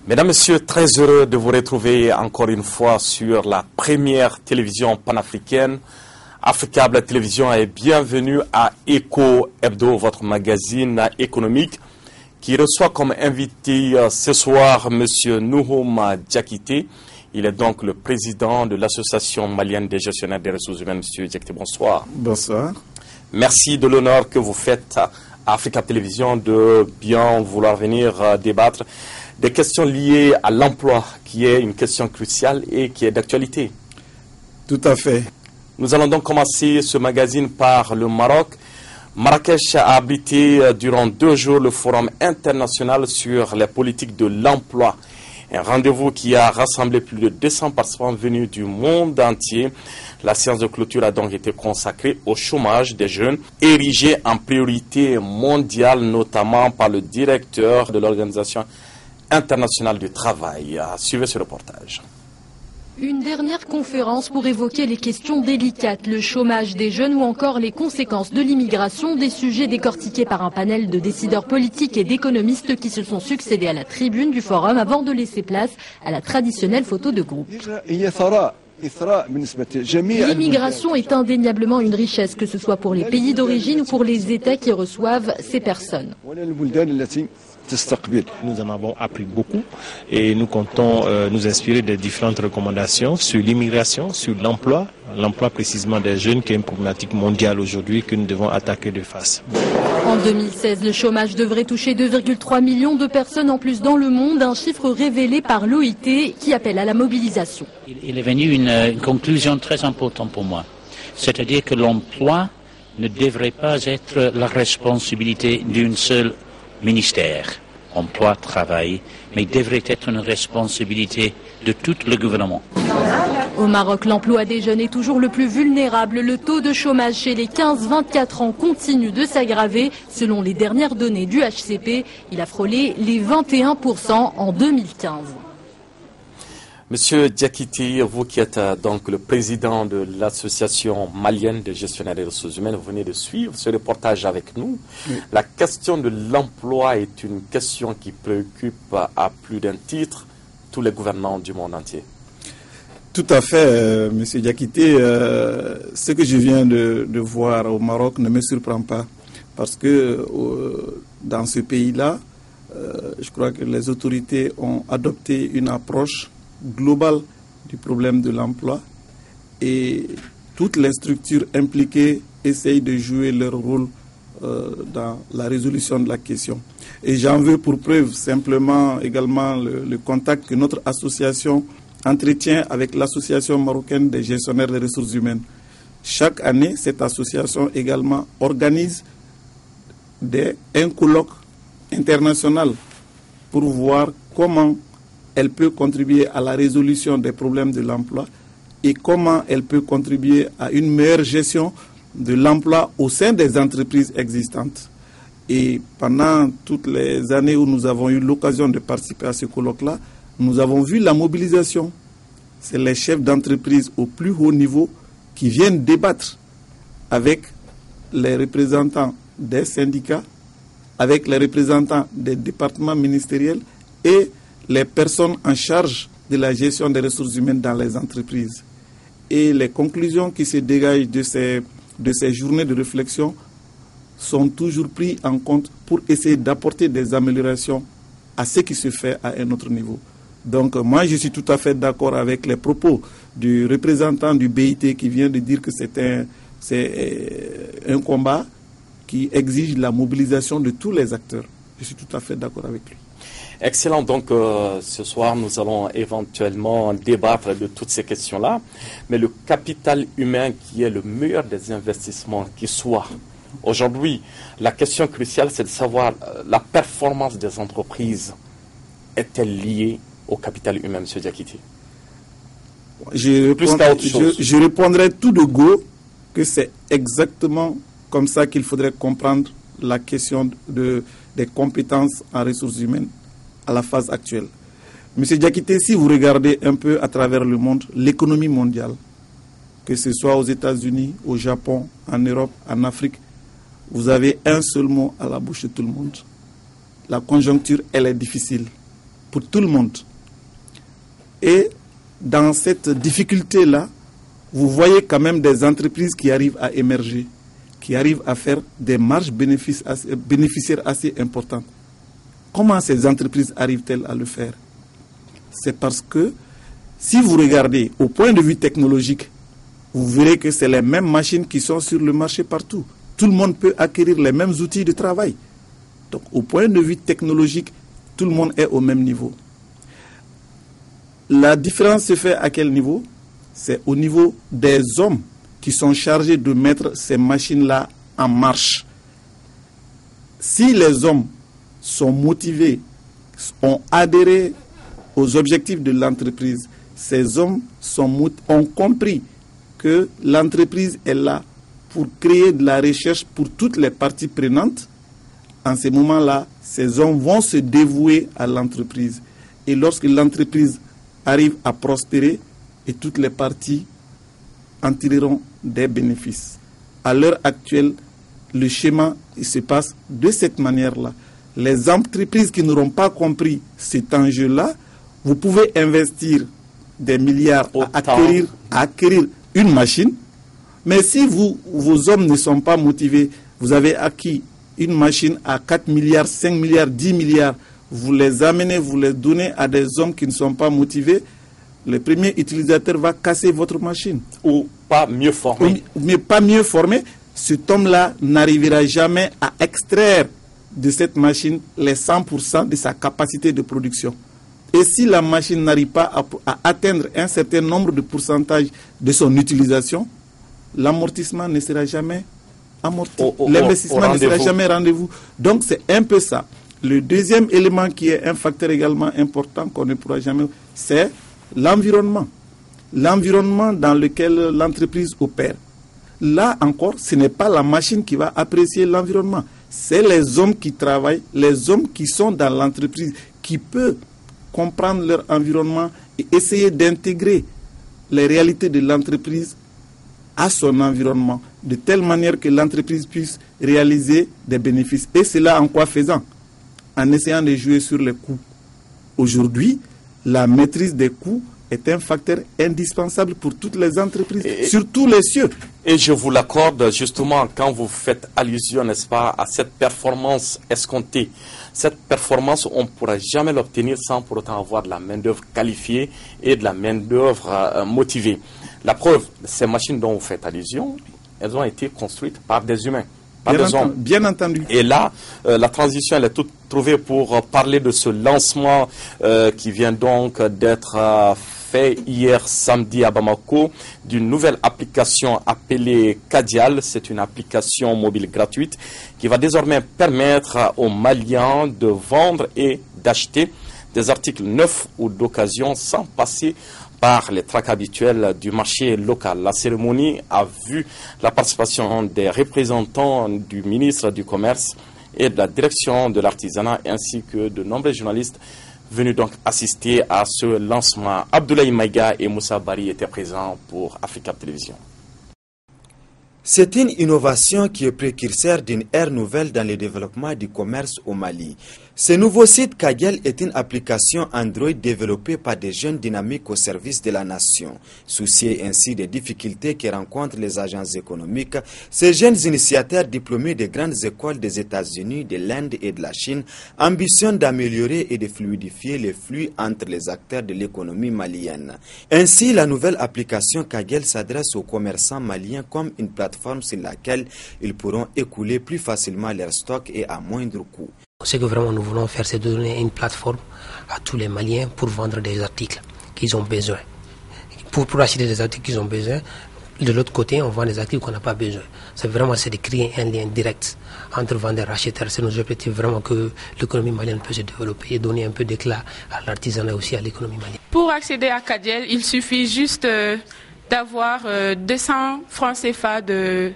Mesdames, Messieurs, très heureux de vous retrouver encore une fois sur la première télévision panafricaine, Africable Télévision, et bienvenue à Eco Hebdo, votre magazine économique, qui reçoit comme invité ce soir M. Nouhoum Diakité. Il est donc le président de l'Association malienne des gestionnaires des ressources humaines. M. Diakité, bonsoir. Bonsoir. Merci de l'honneur que vous faites à Africa Télévision de bien vouloir venir débattre des questions liées à l'emploi, qui est une question cruciale et qui est d'actualité. Tout à fait. Nous allons donc commencer ce magazine par le Maroc. Marrakech a abrité durant 2 jours le Forum international sur les politiques de l'emploi. Un rendez-vous qui a rassemblé plus de 200 participants venus du monde entier. La séance de clôture a donc été consacrée au chômage des jeunes, érigé en priorité mondiale, notamment par le directeur de l'Organisation internationale du travail. Suivez ce reportage. Une dernière conférence pour évoquer les questions délicates, le chômage des jeunes ou encore les conséquences de l'immigration, des sujets décortiqués par un panel de décideurs politiques et d'économistes qui se sont succédés à la tribune du forum avant de laisser place à la traditionnelle photo de groupe. L'immigration est indéniablement une richesse, que ce soit pour les pays d'origine ou pour les États qui reçoivent ces personnes. Nous en avons appris beaucoup et nous comptons nous inspirer des différentes recommandations sur l'immigration, sur l'emploi précisément des jeunes, qui est une problématique mondiale aujourd'hui que nous devons attaquer de face. En 2016, le chômage devrait toucher 2,3 millions de personnes en plus dans le monde, un chiffre révélé par l'OIT qui appelle à la mobilisation. Il est venu une conclusion très importante pour moi, c'est-à-dire que l'emploi ne devrait pas être la responsabilité d'une seule ministère, emploi, travail, mais devrait être une responsabilité de tout le gouvernement. Au Maroc, l'emploi des jeunes est toujours le plus vulnérable. Le taux de chômage chez les 15-24 ans continue de s'aggraver. Selon les dernières données du HCP, il a frôlé les 21% en 2015. Monsieur Diakité, vous qui êtes donc le président de l'Association malienne des gestionnaires des ressources humaines, vous venez de suivre ce reportage avec nous. Oui. La question de l'emploi est une question qui préoccupe à plus d'un titre tous les gouvernants du monde entier. Tout à fait, monsieur Diakité. Ce que je viens de voir au Maroc ne me surprend pas, parce que dans ce pays-là, je crois que les autorités ont adopté une approche global du problème de l'emploi et toutes les structures impliquées essayent de jouer leur rôle dans la résolution de la question. Et j'en veux pour preuve simplement également le contact que notre association entretient avec l'association marocaine des gestionnaires des ressources humaines. Chaque année, cette association également organise un colloque international pour voir comment elle peut contribuer à la résolution des problèmes de l'emploi et comment elle peut contribuer à une meilleure gestion de l'emploi au sein des entreprises existantes. Et pendant toutes les années où nous avons eu l'occasion de participer à ce colloque-là, nous avons vu la mobilisation. C'est les chefs d'entreprise au plus haut niveau qui viennent débattre avec les représentants des syndicats, avec les représentants des départements ministériels et les personnes en charge de la gestion des ressources humaines dans les entreprises. Et les conclusions qui se dégagent de ces journées de réflexion sont toujours prises en compte pour essayer d'apporter des améliorations à ce qui se fait à un autre niveau. Donc moi, je suis tout à fait d'accord avec les propos du représentant du BIT qui vient de dire que c'est un combat qui exige la mobilisation de tous les acteurs. Je suis tout à fait d'accord avec lui. Excellent. Donc, ce soir, nous allons éventuellement débattre de toutes ces questions-là. Mais le capital humain qui est le meilleur des investissements qui soit. Aujourd'hui, la question cruciale, c'est de savoir la performance des entreprises est-elle liée au capital humain, M. Diakité? Je répondrai tout de go que c'est exactement comme ça qu'il faudrait comprendre la question des compétences en ressources humaines à la phase actuelle. Monsieur Diakité, si vous regardez un peu à travers le monde, l'économie mondiale, que ce soit aux États-Unis, au Japon, en Europe, en Afrique, vous avez un seul mot à la bouche de tout le monde. La conjoncture, elle est difficile. pour tout le monde. Et dans cette difficulté-là, vous voyez quand même des entreprises qui arrivent à émerger, qui arrivent à faire des marges bénéficiaires assez importantes. Comment ces entreprises arrivent-elles à le faire? C'est parce que si vous regardez au point de vue technologique, vous verrez que c'est les mêmes machines qui sont sur le marché partout. Tout le monde peut acquérir les mêmes outils de travail. Donc au point de vue technologique, tout le monde est au même niveau. La différence se fait à quel niveau? C'est au niveau des hommes qui sont chargés de mettre ces machines-là en marche. Si les hommes sont motivés, ont adhéré aux objectifs de l'entreprise, ces hommes ont compris que l'entreprise est là pour créer de la recherche pour toutes les parties prenantes. En ce moment-là, ces hommes vont se dévouer à l'entreprise. Et lorsque l'entreprise arrive à prospérer, et toutes les parties en tireront des bénéfices. À l'heure actuelle, le schéma se passe de cette manière-là. Les entreprises qui n'auront pas compris cet enjeu-là, vous pouvez investir des milliards à acquérir une machine, mais si vos hommes ne sont pas motivés, vous avez acquis une machine à 4 milliards, 5 milliards, 10 milliards, vous les amenez, vous les donnez à des hommes qui ne sont pas motivés, le premier utilisateur va casser votre machine. Ou pas mieux formé. Mais pas mieux formé, cet homme-là n'arrivera jamais à extraire de cette machine les 100% de sa capacité de production. Et si la machine n'arrive pas à atteindre un certain nombre de pourcentage de son utilisation, l'amortissement ne sera jamais amorti. L'investissement ne sera jamais rendez-vous. Donc c'est un peu ça. Le deuxième élément qui est un facteur également important qu'on ne pourra jamais, c'est l'environnement. L'environnement dans lequel l'entreprise opère. Là encore, ce n'est pas la machine qui va apprécier l'environnement. C'est les hommes qui travaillent, les hommes qui sont dans l'entreprise, qui peuvent comprendre leur environnement et essayer d'intégrer les réalités de l'entreprise à son environnement, de telle manière que l'entreprise puisse réaliser des bénéfices. Et cela en quoi faisant? En essayant de jouer sur les coûts. Aujourd'hui, la maîtrise des coûts est un facteur indispensable pour toutes les entreprises, surtout les cieux. Et je vous l'accorde, justement, quand vous faites allusion, n'est-ce pas, à cette performance escomptée. Cette performance, on ne pourra jamais l'obtenir sans pour autant avoir de la main-d'œuvre qualifiée et de la main-d'œuvre motivée. La preuve, ces machines dont vous faites allusion, elles ont été construites par des humains. Bien entendu. Et là, la transition, elle est toute trouvée pour parler de ce lancement qui vient donc d'être fait hier samedi à Bamako d'une nouvelle application appelée Kadial. C'est une application mobile gratuite qui va désormais permettre aux Maliens de vendre et d'acheter des articles neufs ou d'occasion sans passer par les tracts habituels du marché local. La cérémonie a vu la participation des représentants du ministre du Commerce et de la direction de l'artisanat ainsi que de nombreux journalistes venus donc assister à ce lancement. Abdoulaye Maïga et Moussa Bari étaient présents pour Africa Télévision. C'est une innovation qui est précurseur d'une ère nouvelle dans le développement du commerce au Mali. Ce nouveau site Kadial est une application Android développée par des jeunes dynamiques au service de la nation. Souciés ainsi des difficultés que rencontrent les agences économiques, ces jeunes initiateurs diplômés des grandes écoles des États-Unis, de l'Inde et de la Chine ambitionnent d'améliorer et de fluidifier les flux entre les acteurs de l'économie malienne. Ainsi, la nouvelle application Kadial s'adresse aux commerçants maliens comme une plateforme sur laquelle ils pourront écouler plus facilement leurs stocks et à moindre coût. Ce que vraiment nous voulons faire, c'est donner une plateforme à tous les Maliens pour vendre des articles qu'ils ont besoin. Pour acheter des articles qu'ils ont besoin, de l'autre côté, on vend des articles qu'on n'a pas besoin. C'est de créer un lien direct entre vendeurs et acheteurs. C'est nos objectifs vraiment que l'économie malienne peut se développer et donner un peu d'éclat à l'artisanat et aussi à l'économie malienne. Pour accéder à Kadial, il suffit juste d'avoir 200 francs CFA de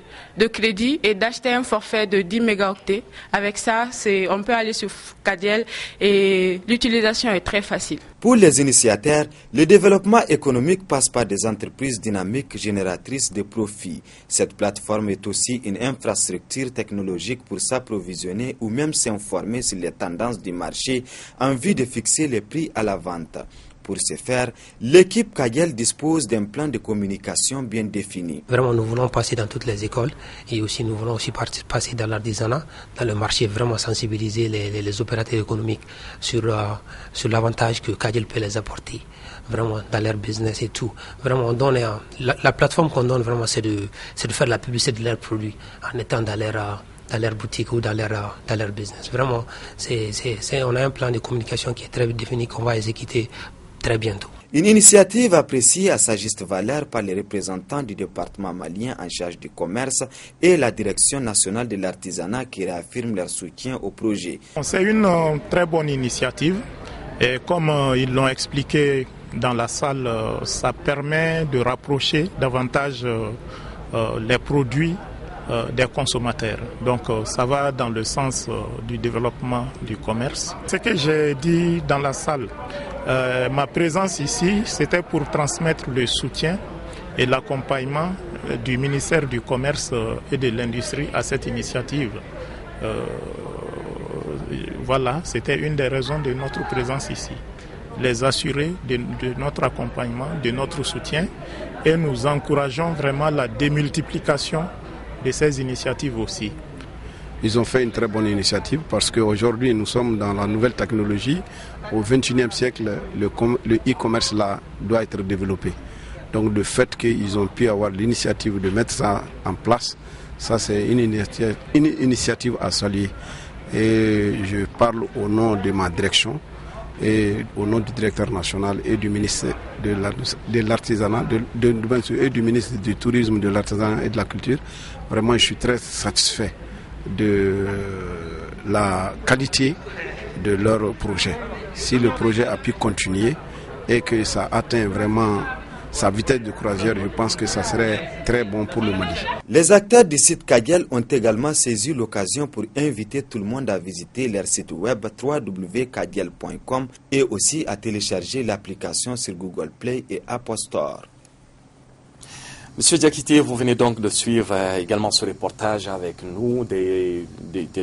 crédit et d'acheter un forfait de 10 mégaoctets. Avec ça, on peut aller sur Kadiel et l'utilisation est très facile. Pour les initiateurs, le développement économique passe par des entreprises dynamiques génératrices de profits. Cette plateforme est aussi une infrastructure technologique pour s'approvisionner ou même s'informer sur les tendances du marché en vue de fixer les prix à la vente. Pour ce faire, l'équipe Kadiel dispose d'un plan de communication bien défini. Vraiment, nous voulons passer dans toutes les écoles et aussi nous voulons aussi passer dans l'artisanat, dans le marché, vraiment sensibiliser les opérateurs économiques sur l'avantage que Kadiel peut les apporter, vraiment dans leur business et tout. Vraiment, on donne la plateforme qu'on donne vraiment, c'est de faire la publicité de leurs produits en étant dans leur boutique ou dans leur business. Vraiment, on a un plan de communication qui est très défini qu'on va exécuter très bientôt. Une initiative appréciée à sa juste valeur par les représentants du département malien en charge du commerce et la direction nationale de l'artisanat qui réaffirment leur soutien au projet. C'est une très bonne initiative et comme ils l'ont expliqué dans la salle, ça permet de rapprocher davantage les produits des consommateurs. Donc ça va dans le sens du développement du commerce. Ce que j'ai dit dans la salle, ma présence ici, c'était pour transmettre le soutien et l'accompagnement du ministère du Commerce et de l'Industrie à cette initiative. Voilà, c'était une des raisons de notre présence ici. Les assurer de notre accompagnement, de notre soutien et nous encourageons vraiment la démultiplication de ces initiatives aussi. Ils ont fait une très bonne initiative parce qu'aujourd'hui nous sommes dans la nouvelle technologie. Au XXIe siècle, le e-commerce là doit être développé. Donc le fait qu'ils ont pu avoir l'initiative de mettre ça en place, ça c'est une initiative à saluer. Et je parle au nom de ma direction et au nom du directeur national et du ministre de l'artisanat et du ministre du tourisme, de l'artisanat et de la culture. Vraiment, je suis très satisfait de la qualité de leur projet. Si le projet a pu continuer et que ça atteint vraiment sa vitesse de croisière, je pense que ça serait très bon pour le Mali. Les acteurs du site Kadiel ont également saisi l'occasion pour inviter tout le monde à visiter leur site web www.kadiel.com et aussi à télécharger l'application sur Google Play et Apple Store. Monsieur Diakité, vous venez donc de suivre également ce reportage avec nous des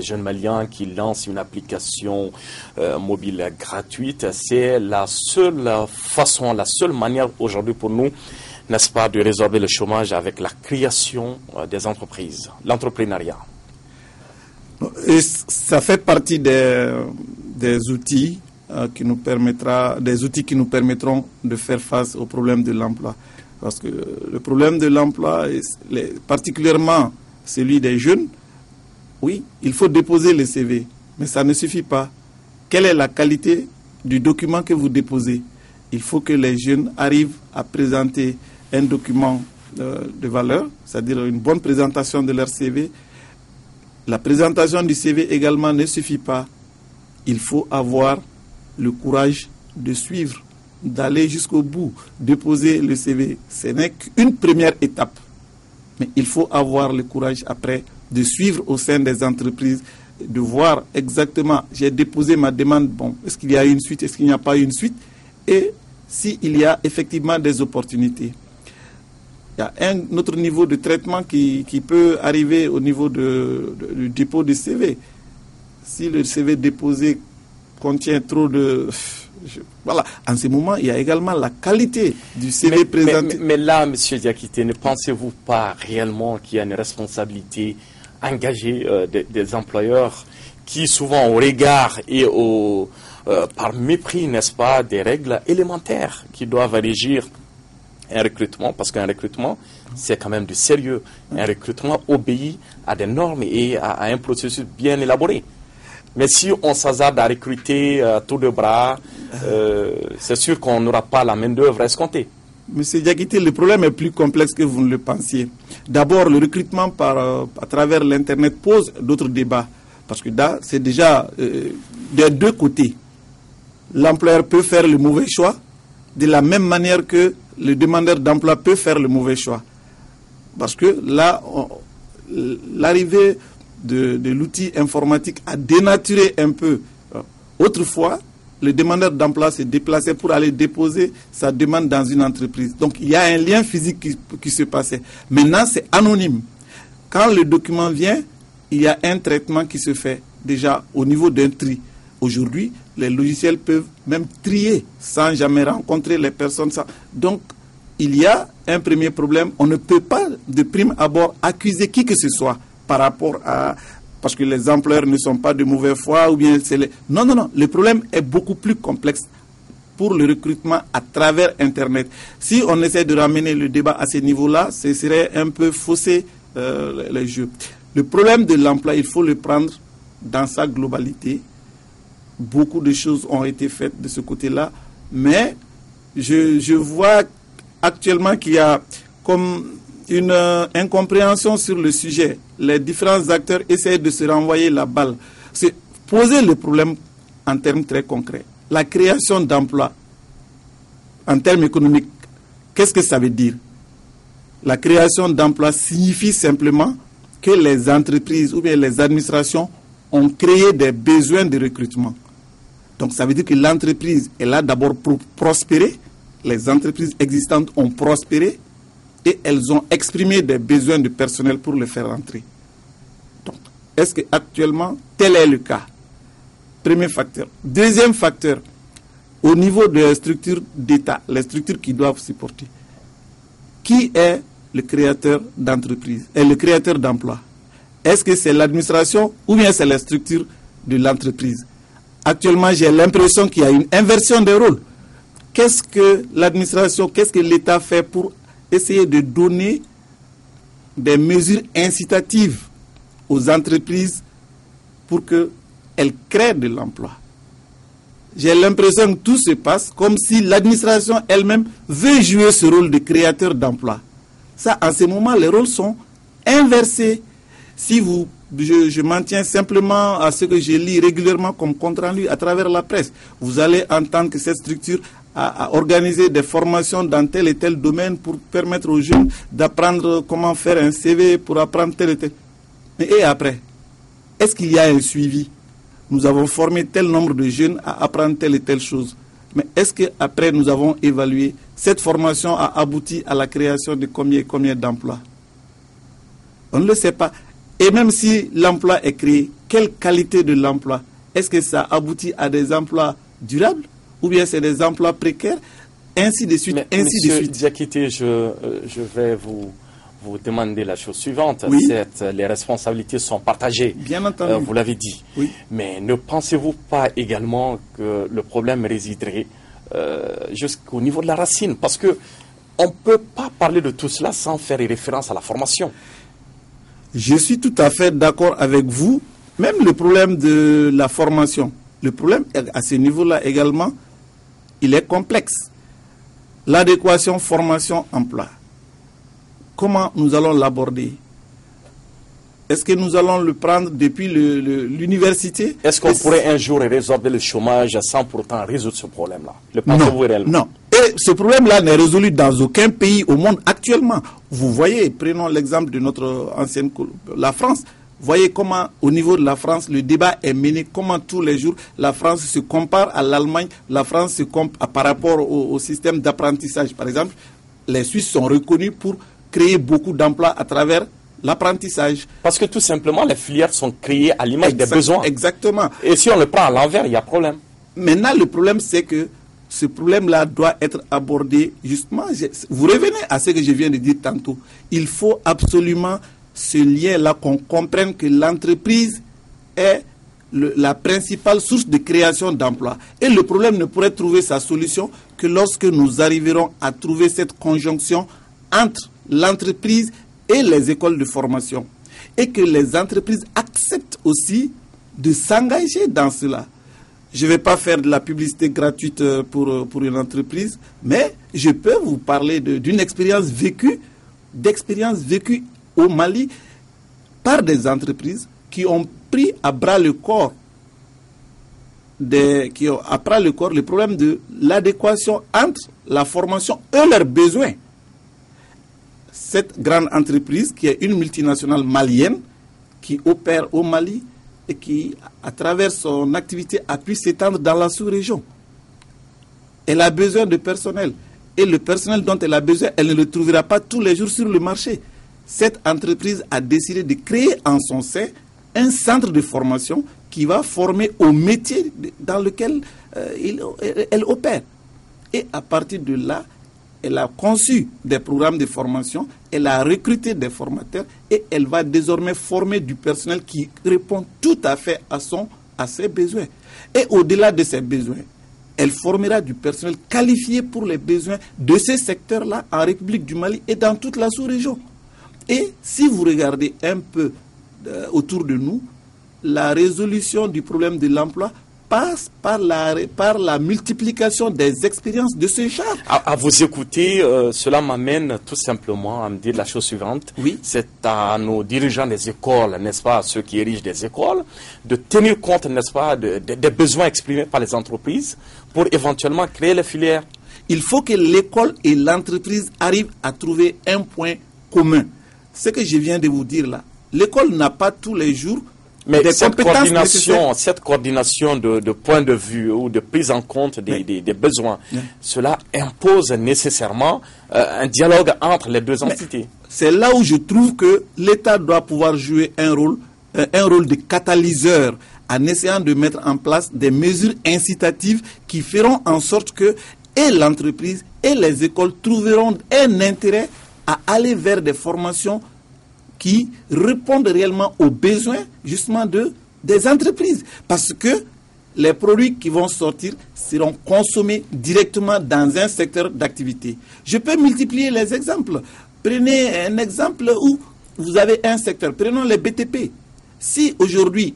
jeunes Maliens qui lancent une application mobile gratuite. C'est la seule façon, la seule manière aujourd'hui pour nous, n'est-ce pas, de résorber le chômage avec la création des entreprises, l'entrepreneuriat. Et ça fait partie des outils qui nous permettront de faire face au problème de l'emploi. Parce que le problème de l'emploi, particulièrement celui des jeunes, oui, il faut déposer le CV, mais ça ne suffit pas. Quelle est la qualité du document que vous déposez? Il faut que les jeunes arrivent à présenter un document de valeur, c'est-à-dire une bonne présentation de leur CV. La présentation du CV également ne suffit pas. Il faut avoir le courage de suivre, d'aller jusqu'au bout, déposer le CV. Ce n'est qu'une première étape. Mais il faut avoir le courage après de suivre au sein des entreprises, de voir exactement, j'ai déposé ma demande, bon, est-ce qu'il y a une suite, est-ce qu'il n'y a pas une suite, et s'il y a effectivement des opportunités. Il y a un autre niveau de traitement qui peut arriver au niveau du dépôt du CV. Si le CV déposé contient trop de... Voilà, en ce moment, il y a également la qualité du CV présenté. Mais là, M. Diakité, ne pensez-vous pas réellement qu'il y a une responsabilité engagée des employeurs qui, souvent, au regard et par mépris, n'est-ce pas, des règles élémentaires qui doivent régir un recrutement, parce qu'un recrutement, c'est quand même du sérieux. Un recrutement obéit à des normes et à un processus bien élaboré. Mais si on s'hasarde à recruter tout de bras, c'est sûr qu'on n'aura pas la main-d'œuvre escomptée. Monsieur Diakité, le problème est plus complexe que vous ne le pensiez. D'abord, le recrutement à travers l'Internet pose d'autres débats. Parce que là, c'est déjà des deux côtés. L'employeur peut faire le mauvais choix, de la même manière que le demandeur d'emploi peut faire le mauvais choix. Parce que là, l'arrivée de l'outil informatique a dénaturé un peu. Autrefois, le demandeur d'emploi se déplaçait pour aller déposer sa demande dans une entreprise. Donc, il y a un lien physique qui se passait. Maintenant, c'est anonyme. Quand le document vient, il y a un traitement qui se fait déjà au niveau d'un tri. Aujourd'hui, les logiciels peuvent même trier sans jamais rencontrer les personnes. Donc, il y a un premier problème. On ne peut pas, de prime abord, accuser qui que ce soit par rapport à... Parce que les employeurs ne sont pas de mauvaise foi ou bien c'est les... Non. Le problème est beaucoup plus complexe pour le recrutement à travers Internet. Si on essaie de ramener le débat à ce niveau-là, ce serait un peu fausser les jeux. Le problème de l'emploi, il faut le prendre dans sa globalité. Beaucoup de choses ont été faites de ce côté-là, mais je vois actuellement qu'il y a comme une incompréhension sur le sujet. Les différents acteurs essayent de se renvoyer la balle. C'est poser le problème en termes très concrets. La création d'emplois, en termes économiques, qu'est-ce que ça veut dire? La création d'emplois signifie simplement que les entreprises ou bien les administrations ont créé des besoins de recrutement. Donc ça veut dire que l'entreprise est là d'abord pour prospérer. Les entreprises existantes ont prospéré et elles ont exprimé des besoins de personnel pour le faire entrer. Donc, est-ce qu'actuellement, tel est le cas? Premier facteur. Deuxième facteur, au niveau des structures d'État, les structures qui doivent supporter, qui est le créateur d'entreprise et le créateur d'emploi? Est-ce que c'est l'administration ou bien c'est les structures de l'entreprise? Actuellement, j'ai l'impression qu'il y a une inversion des rôles. Qu'est-ce que l'administration, qu'est-ce que l'État fait pour essayer de donner des mesures incitatives aux entreprises pour qu'elles créent de l'emploi? J'ai l'impression que tout se passe comme si l'administration elle-même veut jouer ce rôle de créateur d'emploi. Ça, en ce moment, les rôles sont inversés. Si je m'en tiens simplement à ce que je lis régulièrement comme compte rendu à travers la presse, vous allez entendre que cette structure a organisé des formations dans tel et tel domaine pour permettre aux jeunes d'apprendre comment faire un CV, pour apprendre tel et tel. Et après, est-ce qu'il y a un suivi? Nous avons formé tel nombre de jeunes à apprendre telle et telle chose. Mais est-ce qu'après nous avons évalué, cette formation a abouti à la création de combien d'emplois? On ne le sait pas. Et même si l'emploi est créé, quelle qualité de l'emploi? Est-ce que ça aboutit à des emplois durables ou bien c'est des emplois précaires? Ainsi de suite, ainsi de suite. Diakité, je vais vous demander la chose suivante. Oui. Les responsabilités sont partagées. Bien entendu. Vous l'avez dit. Oui. Mais ne pensez-vous pas également que le problème résiderait jusqu'au niveau de la racine? Parce que on ne peut pas parler de tout cela sans faire référence à la formation. Je suis tout à fait d'accord avec vous. Même le problème de la formation, le problème à ce niveau-là également, il est complexe. L'adéquation formation-emploi. Comment nous allons l'aborder? Est-ce que nous allons le prendre depuis l'université? Est-ce qu'on pourrait un jour résorber le chômage sans pourtant résoudre ce problème-là? Le pensez-vous réellement? Non. Et ce problème-là n'est résolu dans aucun pays au monde actuellement. Vous voyez, prenons l'exemple de notre ancienne, la France. Voyez comment, au niveau de la France, le débat est mené, comment tous les jours, la France se compare à l'Allemagne, la France se compare par rapport au système d'apprentissage. Par exemple, les Suisses sont reconnus pour créer beaucoup d'emplois à travers l'apprentissage. Parce que tout simplement, les filières sont créées à l'image des besoins. Exactement. Et si on le prend à l'envers, il y a problème. Maintenant, le problème, c'est que ce problème-là doit être abordé justement. Vous revenez à ce que je viens de dire tantôt. Il faut absolument ce lien-là, qu'on comprenne que l'entreprise est la principale source de création d'emplois. Et le problème ne pourrait trouver sa solution que lorsque nous arriverons à trouver cette conjonction entre l'entreprise et les écoles de formation. Et que les entreprises acceptent aussi de s'engager dans cela. Je ne vais pas faire de la publicité gratuite pour une entreprise, mais je peux vous parler d'une expérience vécue au Mali par des entreprises qui ont pris à bras le corps à bras le corps le problème de l'adéquation entre la formation et leurs besoins. Cette grande entreprise qui est une multinationale malienne qui opère au Mali et qui, à travers son activité, a pu s'étendre dans la sous-région. Elle a besoin de personnel. Et le personnel dont elle a besoin, elle ne le trouvera pas tous les jours sur le marché. Cette entreprise a décidé de créer en son sein un centre de formation qui va former au métier dans lequel elle opère. Et à partir de là, elle a conçu des programmes de formation, elle a recruté des formateurs et elle va désormais former du personnel qui répond tout à fait à ses besoins. Et au-delà de ses besoins, elle formera du personnel qualifié pour les besoins de ces secteurs-là en République du Mali et dans toute la sous-région. Et si vous regardez un peu autour de nous, la résolution du problème de l'emploi passe par la multiplication des expériences de ce genre. À vous écouter, cela m'amène tout simplement à me dire la chose suivante. Oui. C'est à nos dirigeants des écoles, n'est-ce pas, ceux qui érigent des écoles, de tenir compte, n'est-ce pas, des besoins exprimés par les entreprises pour éventuellement créer les filières. Il faut que l'école et l'entreprise arrivent à trouver un point commun. Ce que je viens de vous dire là, l'école n'a pas tous les jours mais des cette compétences coordination de points de vue ou de prise en compte des besoins, cela impose nécessairement un dialogue entre les deux entités. C'est là où je trouve que l'État doit pouvoir jouer un rôle de catalyseur en essayant de mettre en place des mesures incitatives qui feront en sorte que et l'entreprise et les écoles trouveront un intérêt à aller vers des formations qui répondent réellement aux besoins justement des entreprises. Parce que les produits qui vont sortir seront consommés directement dans un secteur d'activité. Je peux multiplier les exemples. Prenez un exemple où vous avez un secteur. Prenons les BTP. Si aujourd'hui,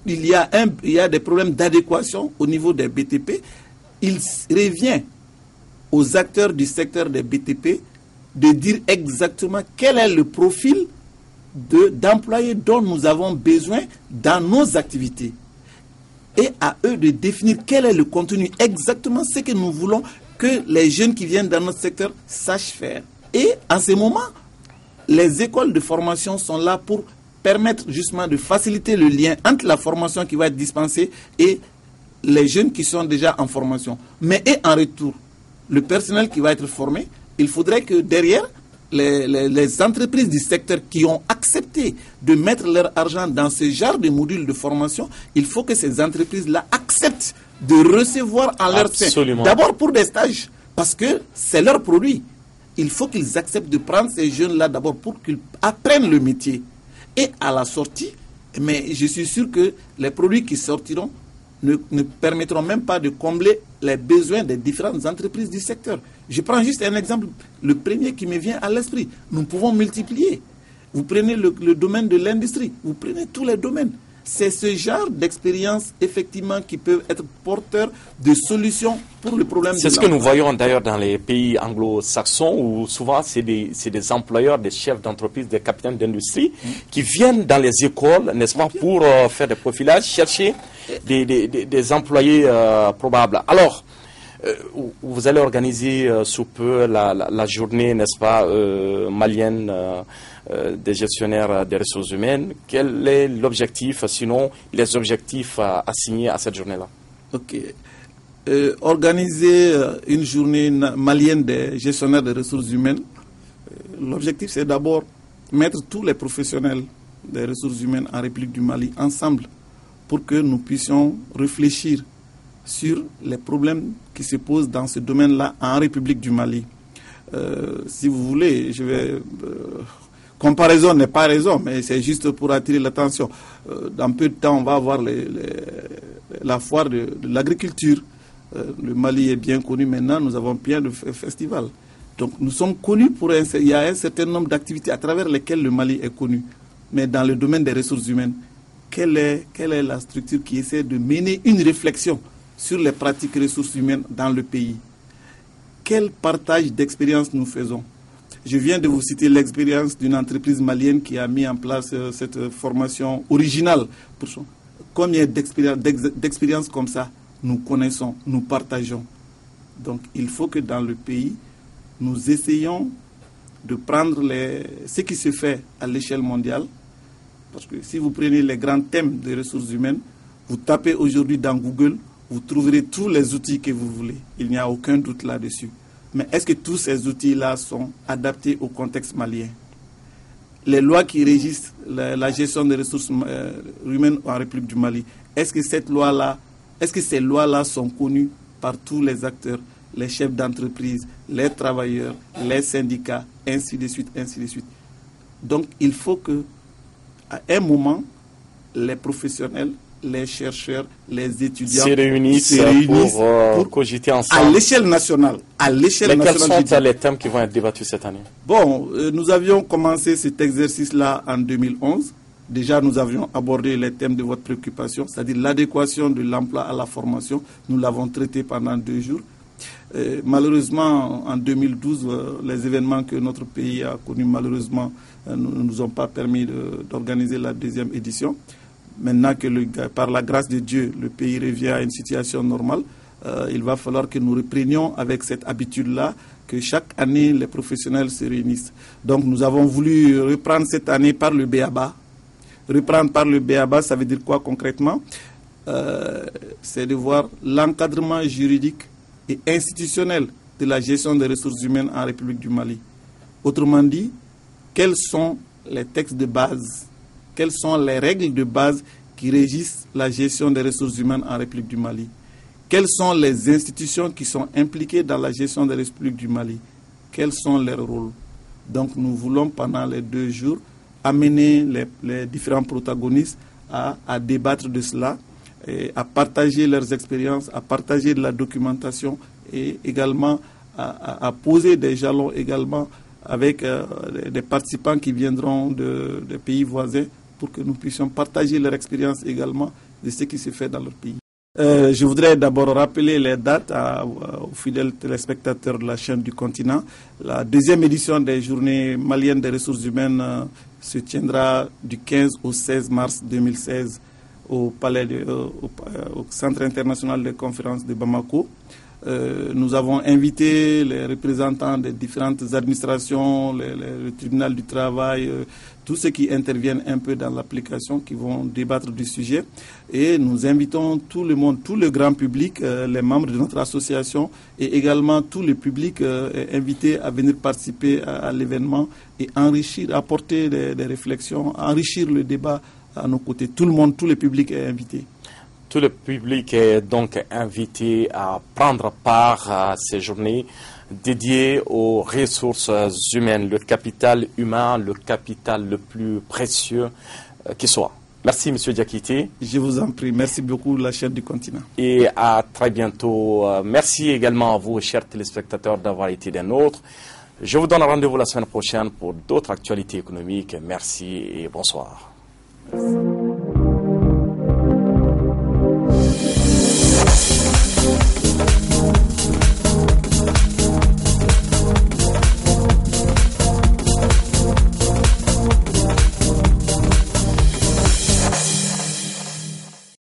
il y a des problèmes d'adéquation au niveau des BTP, il revient aux acteurs du secteur des BTP de dire exactement quel est le profil d'employés dont nous avons besoin dans nos activités. Et à eux de définir quel est le contenu, exactement ce que nous voulons que les jeunes qui viennent dans notre secteur sachent faire. Et en ce moment, les écoles de formation sont là pour permettre justement de faciliter le lien entre la formation qui va être dispensée et les jeunes qui sont déjà en formation. Mais et en retour, le personnel qui va être formé, il faudrait que derrière, les entreprises du secteur qui ont accepté de mettre leur argent dans ce genre de modules de formation, il faut que ces entreprises-là acceptent de recevoir en leur sein. D'abord pour des stages, parce que c'est leur produit. Il faut qu'ils acceptent de prendre ces jeunes-là d'abord pour qu'ils apprennent le métier. Et à la sortie, mais je suis sûr que les produits qui sortiront ne permettront même pas de combler les besoins des différentes entreprises du secteur. Je prends juste un exemple, le premier qui me vient à l'esprit. Nous pouvons multiplier. Vous prenez le domaine de l'industrie, vous prenez tous les domaines. C'est ce genre d'expérience, effectivement, qui peuvent être porteurs de solutions pour le problème de l'emploi. C'est ce que nous voyons d'ailleurs dans les pays anglo-saxons, où souvent c'est des employeurs, des chefs d'entreprise, des capitaines d'industrie, qui viennent dans les écoles, n'est-ce pas, pour faire des profilages, chercher des employés probables. Alors, vous allez organiser sous peu la journée, n'est-ce pas, malienne des gestionnaires des ressources humaines. Quel est l'objectif, sinon les objectifs assignés à cette journée-là? Ok. Organiser une journée malienne des gestionnaires des ressources humaines, l'objectif c'est d'abord mettre tous les professionnels des ressources humaines en République du Mali ensemble pour que nous puissions réfléchir sur les problèmes qui se posent dans ce domaine-là en République du Mali. Si vous voulez, comparaison n'est pas raison, mais c'est juste pour attirer l'attention. Dans peu de temps, on va avoir la foire de l'agriculture. Le Mali est bien connu maintenant, nous avons plein de festivals. Donc nous sommes connus il y a un certain nombre d'activités à travers lesquelles le Mali est connu. Mais dans le domaine des ressources humaines, quelle est la structure qui essaie de mener une réflexion sur les pratiques ressources humaines dans le pays? Quel partage d'expérience nous faisons? Je viens de vous citer l'expérience d'une entreprise malienne qui a mis en place cette formation originale. Combien d'expériences comme ça nous connaissons, nous partageons. Donc il faut que dans le pays, nous essayons de prendre ce qui se fait à l'échelle mondiale. Parce que si vous prenez les grands thèmes des ressources humaines, vous tapez aujourd'hui dans Google, vous trouverez tous les outils que vous voulez. Il n'y a aucun doute là-dessus. Mais est-ce que tous ces outils-là sont adaptés au contexte malien? Les lois qui régissent la gestion des ressources humaines en République du Mali, est-ce que ces lois-là sont connues par tous les acteurs, les chefs d'entreprise, les travailleurs, les syndicats, ainsi de suite, ainsi de suite. Donc il faut que, à un moment, les professionnels, les chercheurs, les étudiants se réunissent pour cogiter ensemble. À l'échelle nationale. Mais quels sont les thèmes qui vont être débattus cette année? Bon, nous avions commencé cet exercice-là en 2011. Déjà, nous avions abordé les thèmes de votre préoccupation, c'est-à-dire l'adéquation de l'emploi à la formation. Nous l'avons traité pendant 2 jours. Malheureusement, en 2012, les événements que notre pays a connus, malheureusement, ne nous ont pas permis d'organiser la 2e édition. Maintenant que par la grâce de Dieu, le pays revient à une situation normale, il va falloir que nous reprenions avec cette habitude-là, que chaque année, les professionnels se réunissent. Donc, nous avons voulu reprendre cette année par le B.A.B.A. Reprendre par le B.A.B.A, ça veut dire quoi concrètement? C'est de voir l'encadrement juridique et institutionnel de la gestion des ressources humaines en République du Mali. Autrement dit, quels sont les textes de base, quelles sont les règles de base qui régissent la gestion des ressources humaines en République du Mali? Quelles sont les institutions qui sont impliquées dans la gestion des Républiques du Mali? Quels sont leurs rôles? Donc nous voulons pendant les 2 jours amener les différents protagonistes à débattre de cela, et à partager leurs expériences, à partager de la documentation et également à poser des jalons également avec des participants qui viendront des pays voisins pour que nous puissions partager leur expérience également de ce qui se fait dans leur pays. Je voudrais d'abord rappeler les dates aux fidèles téléspectateurs de la chaîne du continent. La 2e édition des Journées maliennes des ressources humaines se tiendra du 15 au 16 mars 2016 au Centre international de conférences de Bamako. Nous avons invité les représentants des différentes administrations, le tribunal du travail, tous ceux qui interviennent un peu dans l'application, qui vont débattre du sujet. Et nous invitons tout le monde, tout le grand public, les membres de notre association et également tout le public invité à venir participer à l'événement et enrichir, apporter des réflexions, enrichir le débat à nos côtés. Tout le monde, tout le public est invité. Tout le public est donc invité à prendre part à ces journées dédiées aux ressources humaines, le capital humain, le capital le plus précieux qui soit. Merci, M. Diakité. Je vous en prie. Merci beaucoup, la chaîne du continent. Et à très bientôt. Merci également à vous, chers téléspectateurs, d'avoir été des nôtres. Je vous donne rendez-vous la semaine prochaine pour d'autres actualités économiques. Merci et bonsoir. Merci.